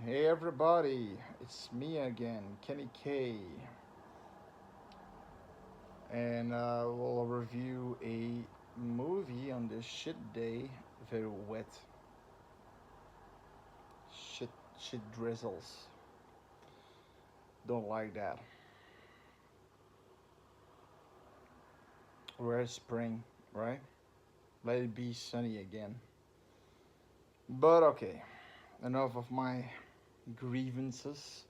Hey everybody, it's me again, Kenny K, and we'll review a movie on this shit day. Very wet, shit, shit drizzles. Don't like that. Where's spring, right? Let it be sunny again. But okay, enough of my grievances.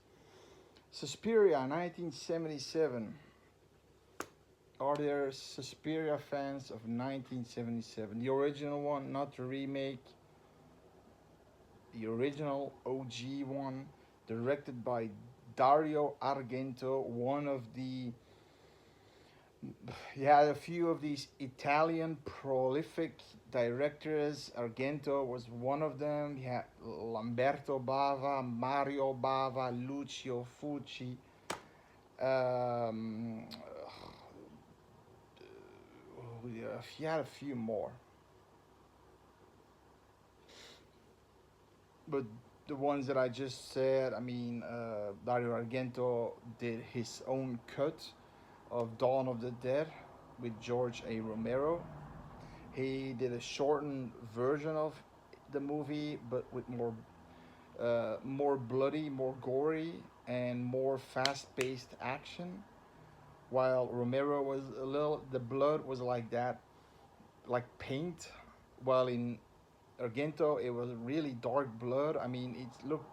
Suspiria, 1977. Are there Suspiria fans of 1977? The original one, not the remake. The original OG one, directed by Dario Argento, one of the he had a few of these Italian prolific directors. Argento was one of them. He had Lamberto Bava, Mario Bava, Lucio Fucci. Um, he had a few more, but the ones that I just said, I mean, Dario Argento did his own cut of Dawn of the Dead with George A. Romero. He did a shortened version of the movie, but with more bloody, more gory, and more fast-paced action. While Romero was a little, the blood was like that, like paint. While in Argento, it was really dark blood. I mean, it looked,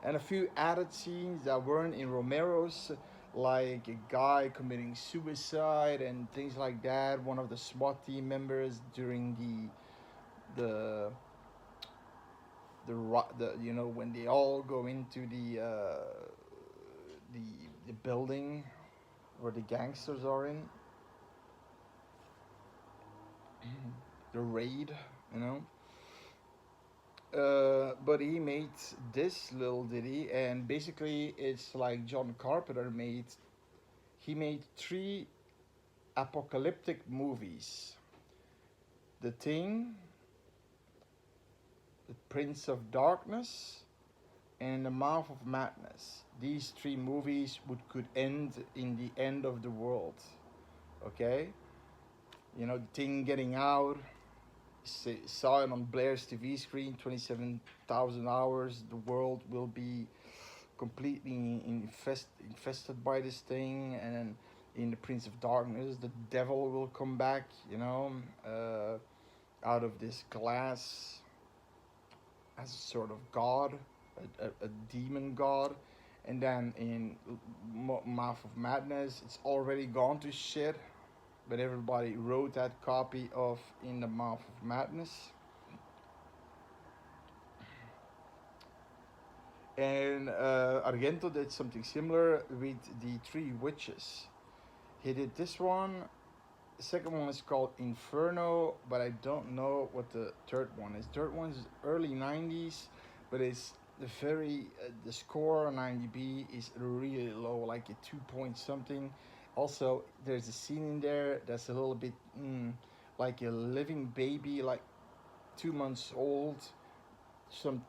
and a few added scenes that weren't in Romero's, like a guy committing suicide and things like that. One of the SWAT team members during the the you know when they all go into the the building where the gangsters are in the raid, you know. But he made this little ditty, and basically it's like John Carpenter made. He made three apocalyptic movies: The Thing, The Prince of Darkness, and The Mouth of Madness. These three movies could end in the end of the world. Okay, you know, The Thing getting out. Saw it on Blair's TV screen. 27,000 hours. The world will be completely infested by this thing, and in The Prince of Darkness, the devil will come back, you know, out of this glass as a sort of god, a demon god. And then in Mouth of Madness, it's already gone to shit, but everybody wrote that copy of In the Mouth of Madness. And Argento did something similar with The Three Witches. He did this one. The second one is called Inferno, but I don't know what the third one is. Third one is early 90s, but it's the score on IMDb is really low, like a 2 point something. Also, there's a scene in there that's a little bit like a living baby, like 2 months old.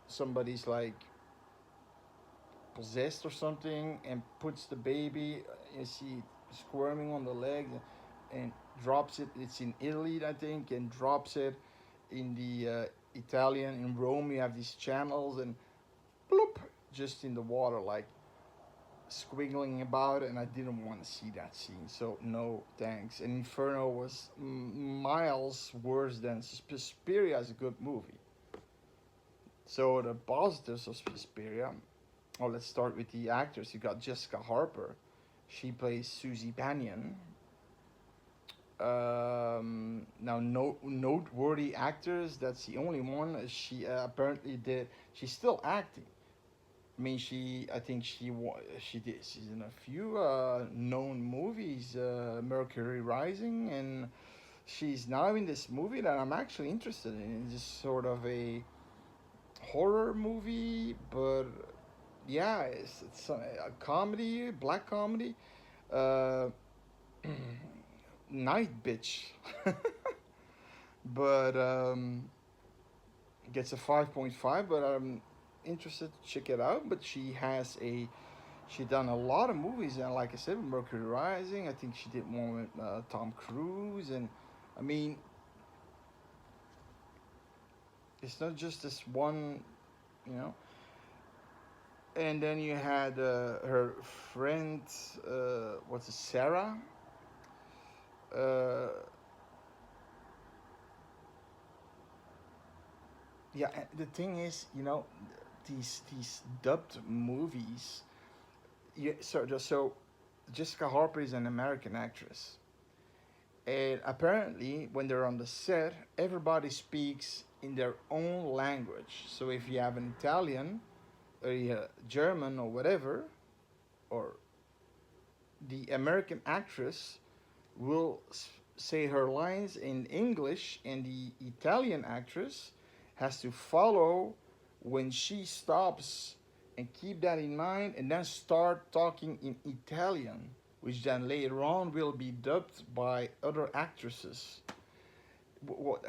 Somebody's like possessed or something and puts the baby, you see, squirming on the leg, and drops it. It's in Italy, I think, and drops it in the Italian. In Rome, you have these channels, and bloop, just in the water, like squiggling about, and I didn't want to see that scene, so no thanks. And Inferno was miles worse than Suspiria is a good movie. So the positives of Suspiria. Oh, let's start with the actors. You got Jessica Harper. She plays Susie Bannion. Now, noteworthy actors. That's the only one. She apparently did. She's still acting. I mean, I think she did. She's in a few known movies. Mercury Rising, and she's now in this movie that I'm actually interested in. It's just sort of a horror movie, but yeah, it's a comedy, black comedy. Uh, Night Bitch, but gets a 5.5. But interested to check it out, but she done a lot of movies, and like I said, with Mercury Rising, I think she did one with Tom Cruise, and I mean, it's not just this one, you know. And then you had her friend, what's it, Sarah? Uh, yeah, the thing is, these dubbed movies. Yeah, so Jessica Harper is an American actress, and apparently, when they're on the set, everybody speaks in their own language. So if you have an Italian or a German or whatever, or the American actress will say her lines in English, and the Italian actress has to follow when she stops and keep that in mind, and then start talking in Italian, which then later on will be dubbed by other actresses.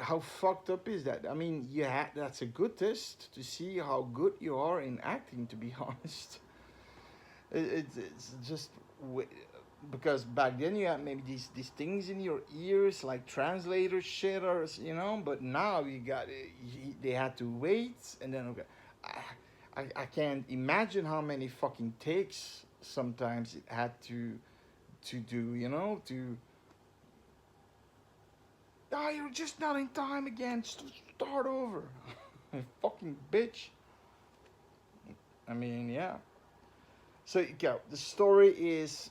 How fucked up is that? I mean, that's a good test to see how good you are in acting, to be honest. It's just because back then you had maybe these things in your ears like translator shit, or but now you got they had to wait, and then okay, I can't imagine how many fucking takes sometimes it had to do, to you're just not in time again, start over. Fucking bitch. I mean, yeah. So yeah, the story is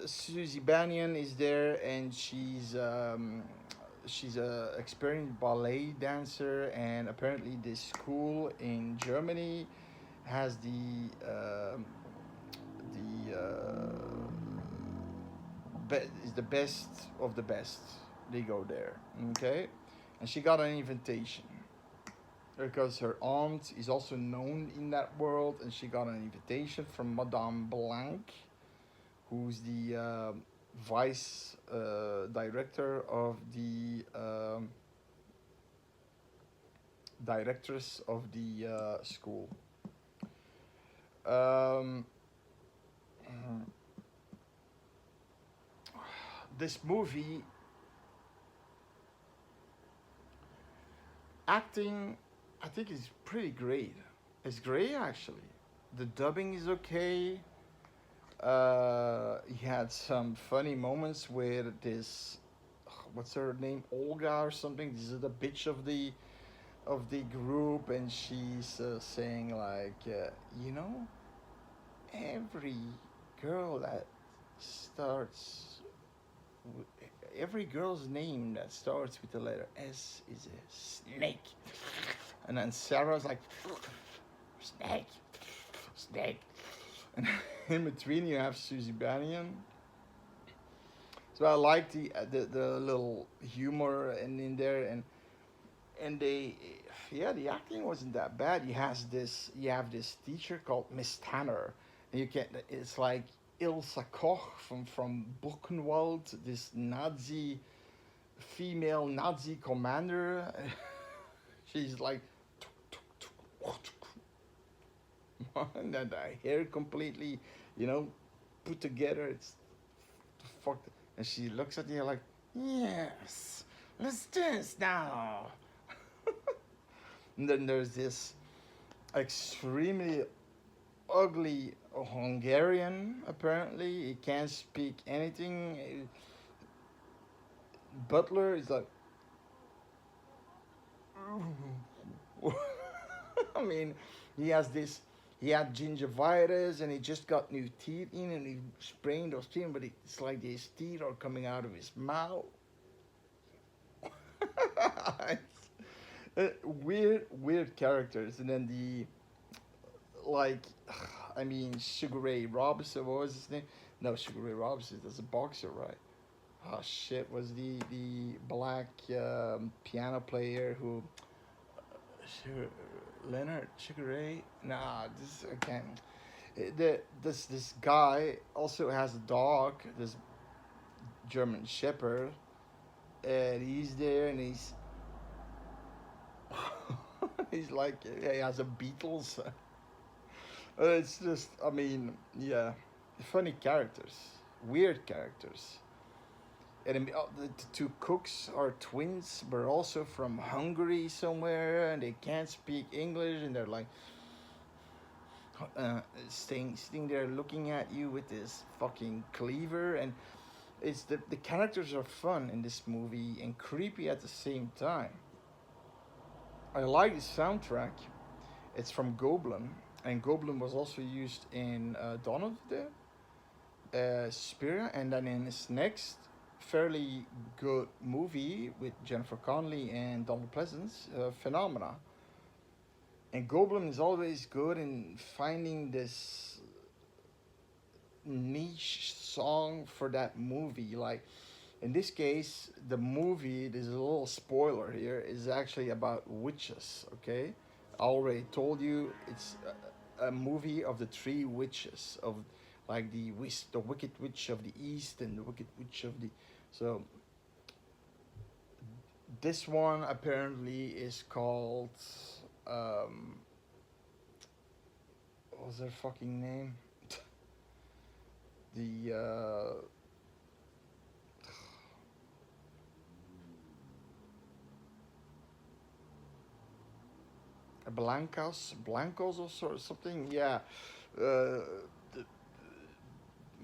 Susie Bannion is there, and she's a experienced ballet dancer, and apparently this school in Germany has is the best of the best. They go there, okay, and she got an invitation because her aunt is also known in that world, and she got an invitation from Madame Blanc, who's the vice director of the directress of the school. Um, this movie, acting, I think is pretty great. It's great actually. The dubbing is okay. He had some funny moments where this, what's her name, Olga or something. This is the bitch of the group, and she's saying like, every girl that starts, every girl's name that starts with the letter S is a snake. And then Sarah's like, snake, snake. And in between you have Susie Bannion. So I like the little humor in there, and the acting wasn't that bad. You have this teacher called Miss Tanner, and it's like Ilsa Koch from Buchenwald, this female Nazi commander. She's like, and then the hair completely, put together. It's fucked. And she looks at you like, yes, let's dance now. And then there's this extremely ugly Hungarian, apparently. He can't speak anything. Butler is like, I mean, he has this. He had gingivitis, and he just got new teeth in, and he sprained those teeth, but it's like his teeth are coming out of his mouth. Weird characters, and then I mean, Sugar Ray Robinson. What was his name? No, Sugar Ray Robinson. That's a boxer, right? Oh shit! Was the black piano player who? Leonard Sugar Ray? Nah, this I can't. This guy also has a dog. This German Shepherd, and he's there, and he's He's like he has a Beatles. It's just, I mean, yeah, funny characters, weird characters. And the two cooks are twins, but also from Hungary somewhere, and they can't speak English, and they're like sitting there looking at you with this fucking cleaver, and it's the characters are fun in this movie and creepy at the same time. I like the soundtrack. It's from Goblin, and Goblin was also used in Dawn of the Dead, Suspiria, and then in his next fairly good movie with Jennifer Connelly and Donald Pleasance, Phenomena. And Goblin is always good in finding this niche song for that movie. Like in this case, the movie, there's a little spoiler here, is actually about witches. Okay, I already told you it's a movie of the three witches of like the wicked witch of the east and the wicked witch of the so this one apparently is called um what was their fucking name? The Blancos or something. Yeah, uh, the,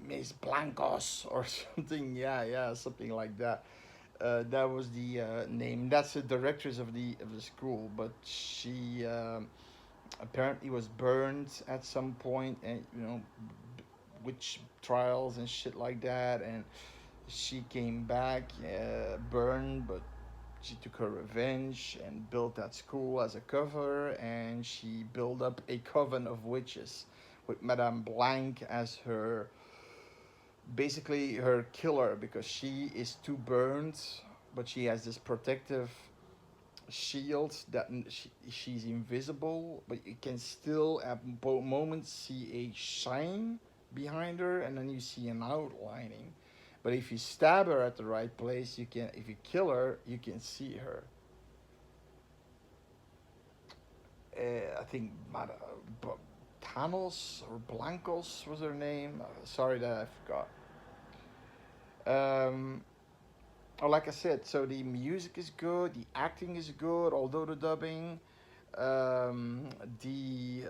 Miss Blancos or something. Yeah, yeah, something like that. That was the name. That's the directress of the school, but she apparently was burned at some point, and witch trials and shit like that, and she came back burned, but she took her revenge and built that school as a cover, and she built up a coven of witches with Madame Blanc as her basically her killer because she is too burned, but she has this protective shield that she's invisible, but you can still at moments see a shine behind her, and then you see an outlining. But if you stab her at the right place, you can. If you kill her, you can see her. I think Thanos or Blancos was her name. Sorry that I forgot. Um, like I said, so the music is good, the acting is good, although the dubbing. Um, the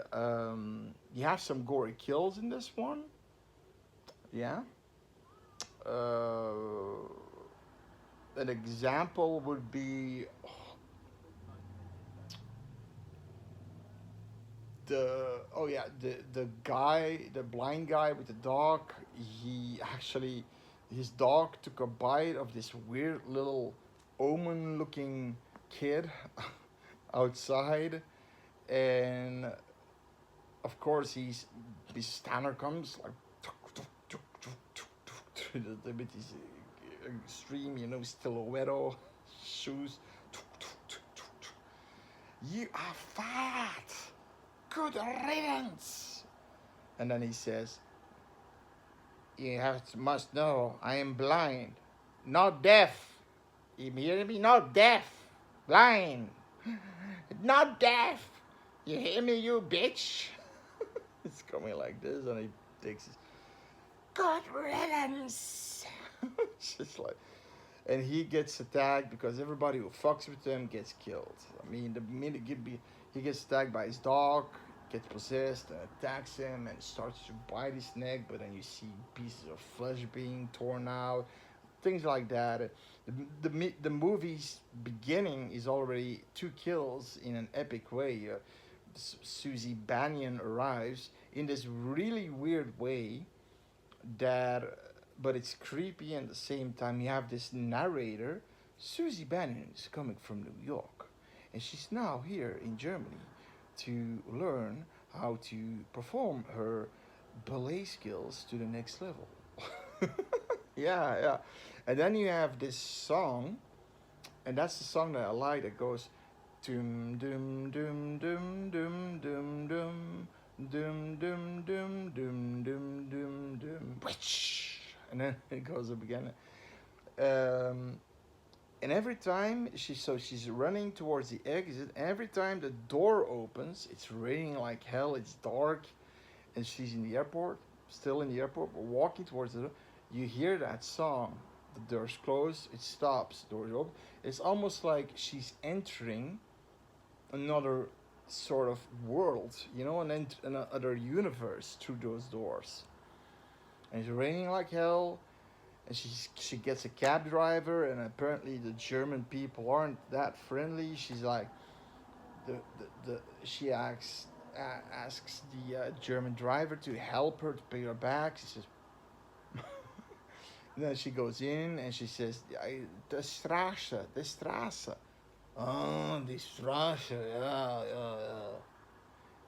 You have some gory kills in this one. Yeah. Uh, an example would be the guy, the blind guy with the dog. He actually his dog took a bite of this weird little omen looking kid outside, and of course his stunner comes like with his extreme, stiletto shoes. You are fat. Good riddance. And then he says, must know I am blind, not deaf. You hear me? Not deaf. Blind. Not deaf. You hear me, you bitch? It's coming like this, and he takes his good riddance. It's just like, and he gets attacked because everybody who fucks with him gets killed. I mean, the minute he gets attacked by his dog, gets possessed and attacks him and starts to bite his neck, but then you see pieces of flesh being torn out, things like that. The movie's beginning is already two kills in an epic way. Susie Bannion arrives in this really weird way that but it's creepy and at the same time you have this narrator. Susie Bannion is coming from New York, and she's now here in Germany to learn how to perform her ballet skills to the next level. Yeah, yeah. And then you have this song, and that's the song that I like that goes doom doom doom doom doom doom doom doom doom doom doom doom doom doom, witch, and then it goes up again. Um, And every time she's running towards the exit, and every time the door opens, it's raining like hell, it's dark, and she's in the airport, still in the airport, walking towards the door. You hear that song. The doors close, it stops, doors open. It's almost like she's entering another sort of world, another universe through those doors. And it's raining like hell, and she gets a cab driver, and apparently the German people aren't that friendly. She's like, she asks the German driver to help her to pay her back. She says, and then she goes in and she says, "De Straße, de Straße." Oh, die Straße, yeah, yeah,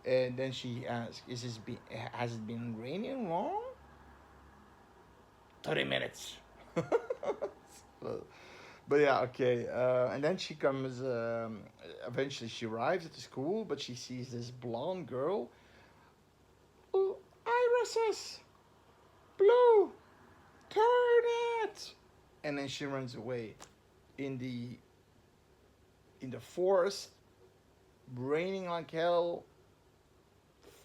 yeah. And then she asks, has it been raining long? 30 minutes. But yeah, okay. And then she comes, eventually she arrives at the school, but she sees this blonde girl. Oh, irises! Blue! Turn it! And then she runs away. In the forest, raining like hell,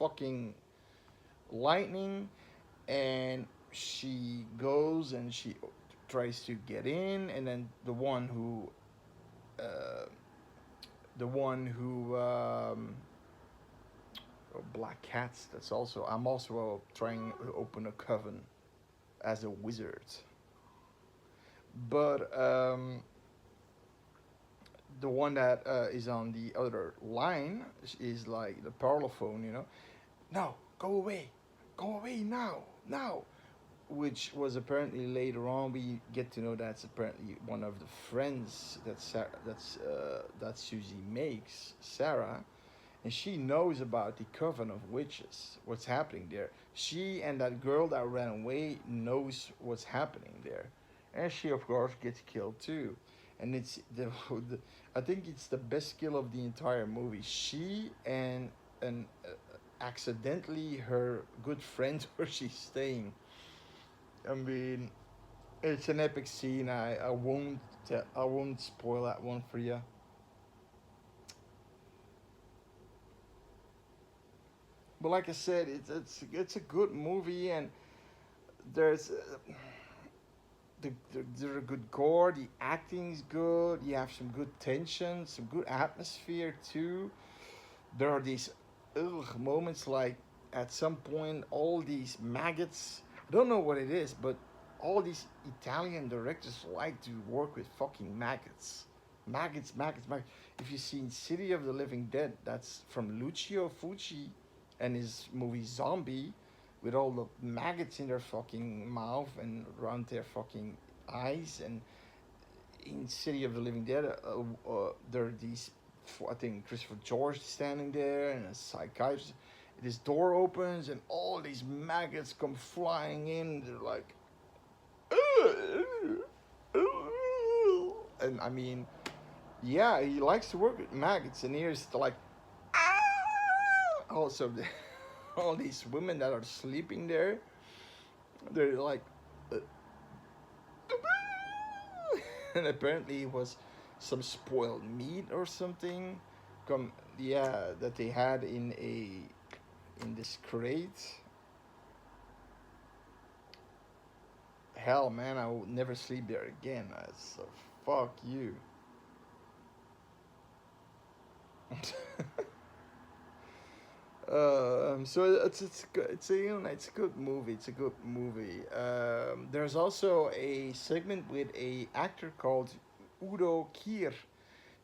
fucking lightning, and she goes and she tries to get in, and then uh, black cats. I'm also trying to open a coven as a wizard, but the one that is on the other line is like the parlophone, No, go away now. Which was apparently later on we get to know that's apparently one of the friends that Susie makes, Sarah, and she knows about the coven of witches, what's happening there. She and that girl that ran away knows what's happening there, and she of course gets killed too. And it's I think it's the best kill of the entire movie. She and accidentally her good friend where she's staying. I mean, it's an epic scene. I won't spoil that one for you. But like I said, it's a good movie, and there's there's a good gore. The acting's good. You have some good tension, some good atmosphere too. There are these moments like at some point all these maggots. I don't know what it is, but all these Italian directors like to work with fucking maggots. Maggots. If you've seen City of the Living Dead, that's from Lucio Fucci and his movie Zombie, with all the maggots in their fucking mouth and around their fucking eyes. And in City of the Living Dead, there are these, I think Christopher George standing there and a psychiatrist. This door opens and all these maggots come flying in. They're like, and I mean, yeah, he likes to work with maggots, and here's like, also all these women that are sleeping there, they're like, and apparently it was some spoiled meat or something, that they had in this crate. Hell, man, I will never sleep there again. So fuck you. So it's a good movie. It's a good movie. There's also a segment with a actor called Udo Kier.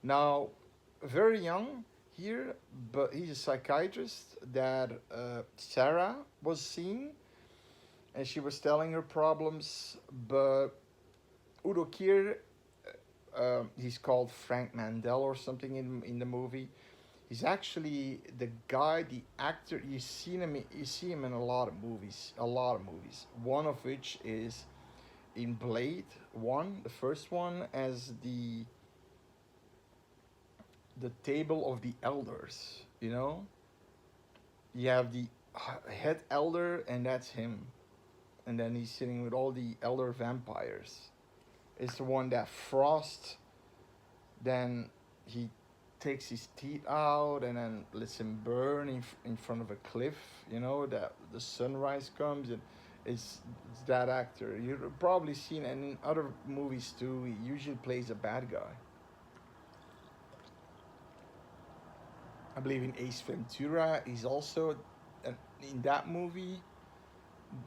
Now, very young here, but he's a psychiatrist that Sarah was seeing, and she was telling her problems. But Udo Kier, he's called Frank Mandel or something in the movie. He's actually the guy, the actor. You see him in a lot of movies. One of which is in Blade One, the first one, as the table of the elders. You have the head elder, and that's him, and then he's sitting with all the elder vampires. It's the one that Frost Then he takes his teeth out and then lets him burn in front of a cliff. You know that the sunrise comes and it's that actor. You've probably seen, and in other movies too. He usually plays a bad guy. I believe in Ace Ventura. He's also in that movie.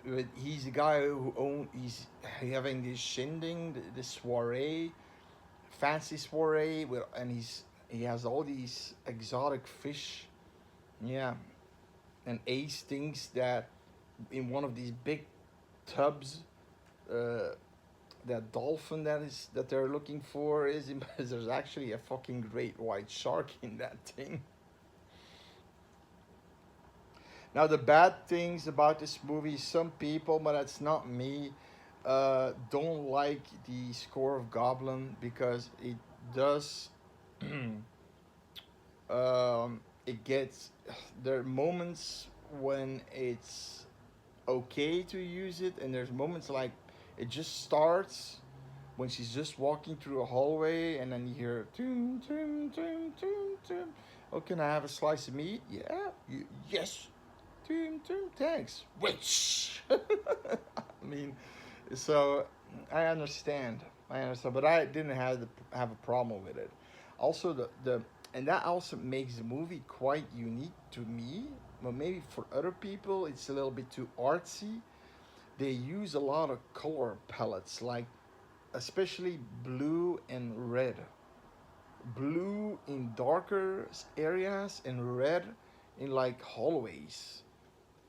But he's the guy who own. He's having this shindig, this soiree, fancy soiree, with, and he has all these exotic fish. Yeah, and Ace thinks that in one of these big tubs, uh, that dolphin that they're looking for is in, there's actually a fucking great white shark in that thing. Now the bad things about this movie, some people, but that's not me, don't like the score of Goblin because it does. It gets, there are moments when it's okay to use it, and there's moments like it just starts when she's just walking through a hallway, and then you hear toom toom toom toom toom. Oh, can I have a slice of meat? Yeah, yes. Toom toom. Thanks. Which I mean, so I understand. I understand, but I didn't have a problem with it. Also, the and that also makes the movie quite unique to me. But maybe for other people, it's a little bit too artsy. They use a lot of color palettes, like especially blue and red. Blue in darker areas and red in like hallways.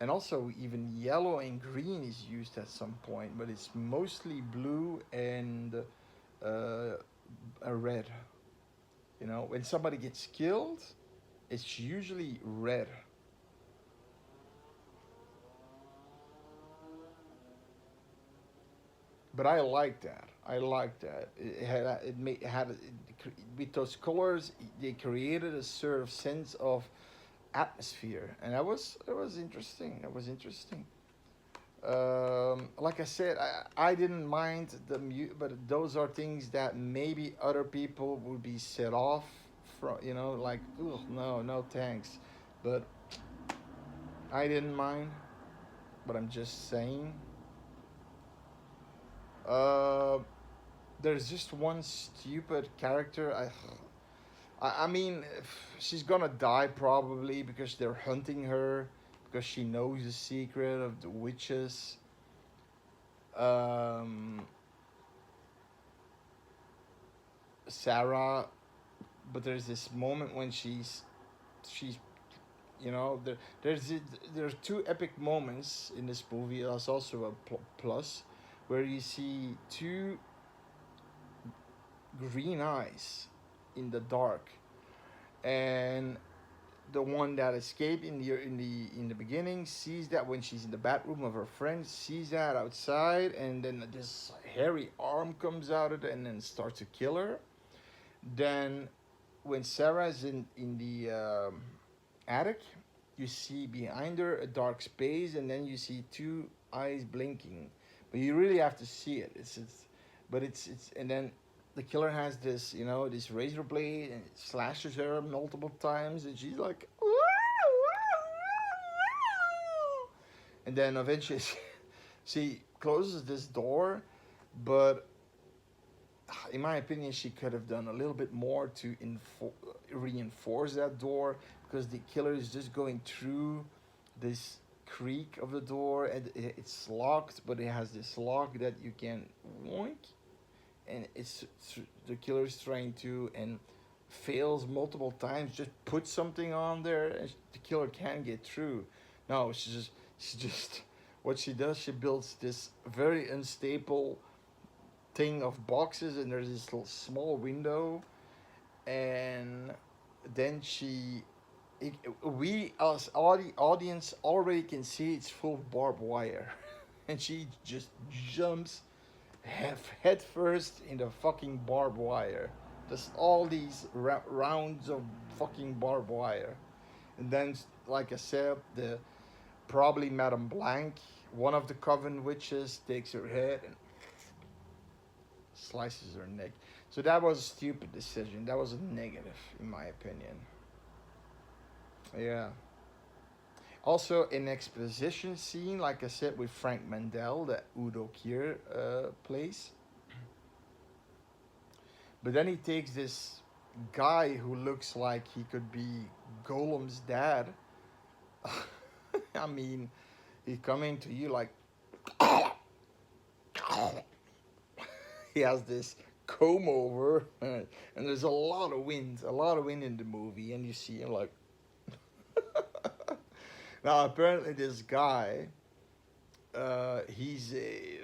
And also even yellow and green is used at some point, but it's mostly blue and uh, a red. You know, when somebody gets killed, it's usually red. But I like that. I like that. It had with those colors. They created a sort of sense of atmosphere, and that was interesting. That was interesting. Like I said, I didn't mind but those are things that maybe other people would be set off from. You know, like, oh no, no thanks. But I didn't mind. But I'm just saying. Uh, there's just one stupid character. I mean, she's gonna die probably because they're hunting her because she knows the secret of the witches. Um, Sarah, but there's this moment when she's there's there's two epic moments in this movie. There's also a plus where you see two green eyes in the dark, and the one that escaped in the beginning sees that when she's in the bathroom of her friend, sees that outside, and then this hairy arm comes out of it and then starts to kill her. Then when Sarah's in the attic, you see behind her a dark space, and then you see two eyes blinking. But you really have to see it. But it's and then the killer has this, this razor blade, and it slashes her multiple times, and she's like, and then eventually she closes this door, but in my opinion, she could have done a little bit more to reinforce that door, because the killer is just going through this creak of the door, and it's locked, but it has this lock that you can woink, and the killer's trying to, and fails multiple times, just put something on there, and the killer can't get through. No, she just what she does, she builds this very unstable thing of boxes, and there's this little small window, and then we as audience already can see it's full of barbed wire, and she just jumps head first in the fucking barbed wire. Just all these rounds of fucking barbed wire, and then, like I said, the probably Madame Blanc, one of the coven witches, takes her head and slices her neck. So that was a stupid decision. That was a negative, in my opinion. Yeah. Also, an exposition scene, like I said, with Frank Mandel, that Udo Kier plays. But then he takes this guy who looks like he could be Golem's dad. I mean, he's coming to you like he has this comb over, and there's a lot of wind in the movie, and you see him like. Now apparently this guy, he's a,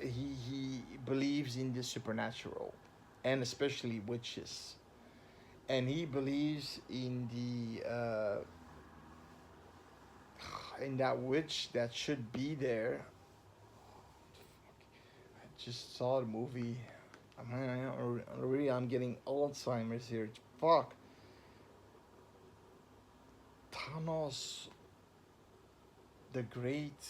he believes in the supernatural, and especially witches, and he believes in that witch that should be there. I just saw the movie. I mean, really, I'm getting Alzheimer's here. Fuck. Thanos, the Great,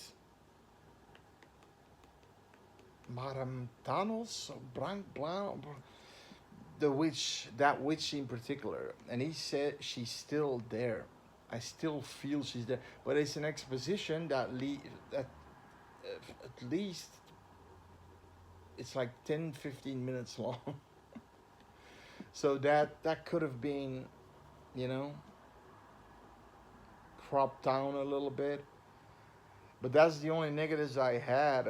Madame Thanos, the witch, that witch in particular, and he said she's still there. I still feel she's there, but it's an exposition that at least it's like 10, 15 minutes long. So that could have been, you know, cropped down a little bit. But that's the only negatives I had.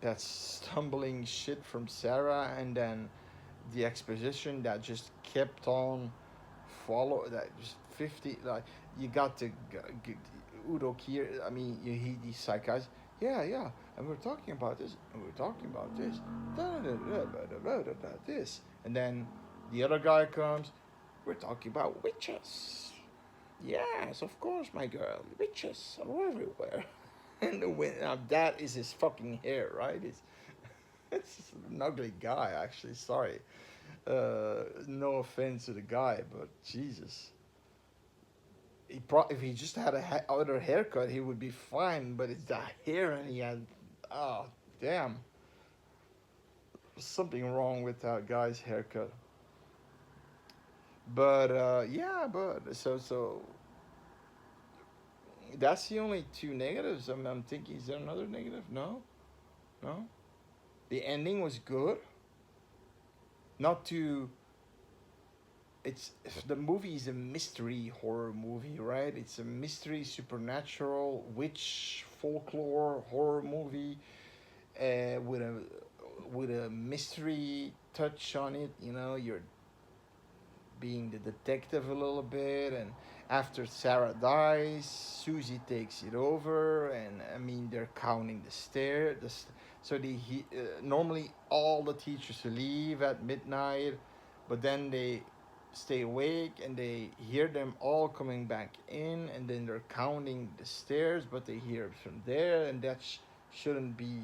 That stumbling shit from Sarah, and then the exposition that just kept on follow that just 50, like you got to Udo Kier. I mean, he these psychiatrists. Yeah, yeah, and we're talking about this, and we're talking about this, this, and then the other guy comes. We're talking about witches. Yes, of course, my girl. Witches are everywhere. And the wind, now that is his fucking hair, right? It's an ugly guy, actually. Sorry. No offense to the guy, but Jesus. If he just had a other haircut, he would be fine. But it's the hair, and he had, oh damn, something wrong with that guy's haircut. But yeah, but so that's the only two negatives. I'm thinking, is there another negative? No, no. The ending was good. Not too. It's the movie is a mystery horror movie, right? It's a mystery, supernatural, witch, folklore horror movie, with a mystery touch on it. You know, you're being the detective a little bit, and after Sarah dies, Susie takes it over, and I mean they're counting the stairs. So normally all the teachers leave at midnight, but then they stay awake and they hear them all coming back in, and then they're counting the stairs, but they hear it from there, and that shouldn't be.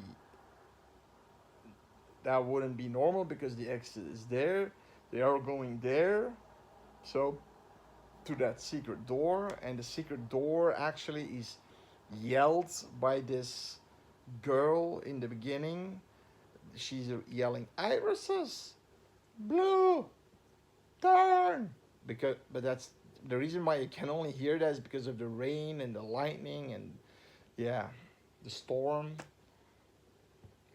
That wouldn't be normal because the exit is there. They are going there, so to that secret door, and the secret door actually is yelled by this girl in the beginning. She's yelling, "Irises, blue, turn!" But that's the reason why you can only hear that is because of the rain and the lightning and yeah, the storm.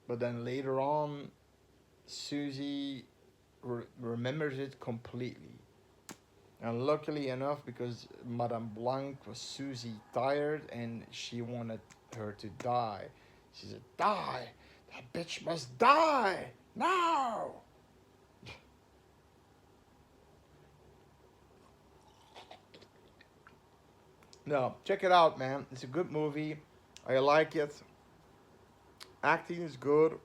But then later on, Susie remembers it completely. And luckily enough, because Madame Blanc was Susie tired and she wanted her to die. She said, "Die! That bitch must die! Now!" No, check it out, man. It's a good movie. I like it. Acting is good.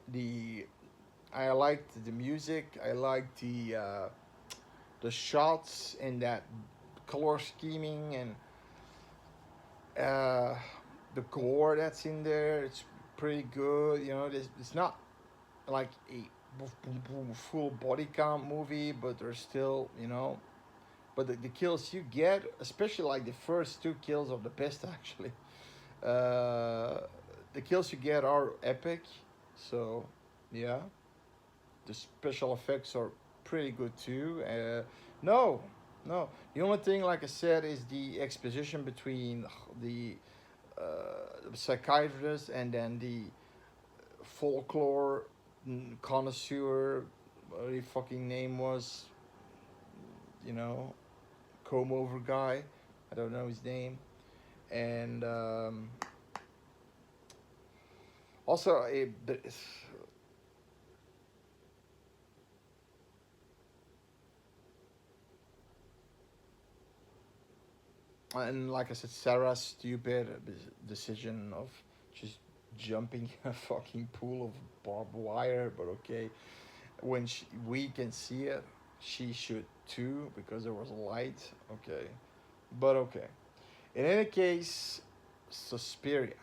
The I liked the music. I liked the shots and that color scheming and uh, the gore that's in there. It's pretty good. You know, it's not like a full body count movie, but there's still, you know, but the kills you get, especially like the first two kills of the best actually. Uh, the kills you get are epic. So yeah, the special effects are pretty good too. No, no. The only thing, like I said, is the exposition between the psychiatrist and then the folklore connoisseur. What his fucking name was, you know, comb over guy. I don't know his name. And also, and like I said, Sarah's stupid decision of just jumping in a fucking pool of barbed wire. But okay, when we can see it, she should too because there was a light. Okay, but okay. In any case, Suspiria.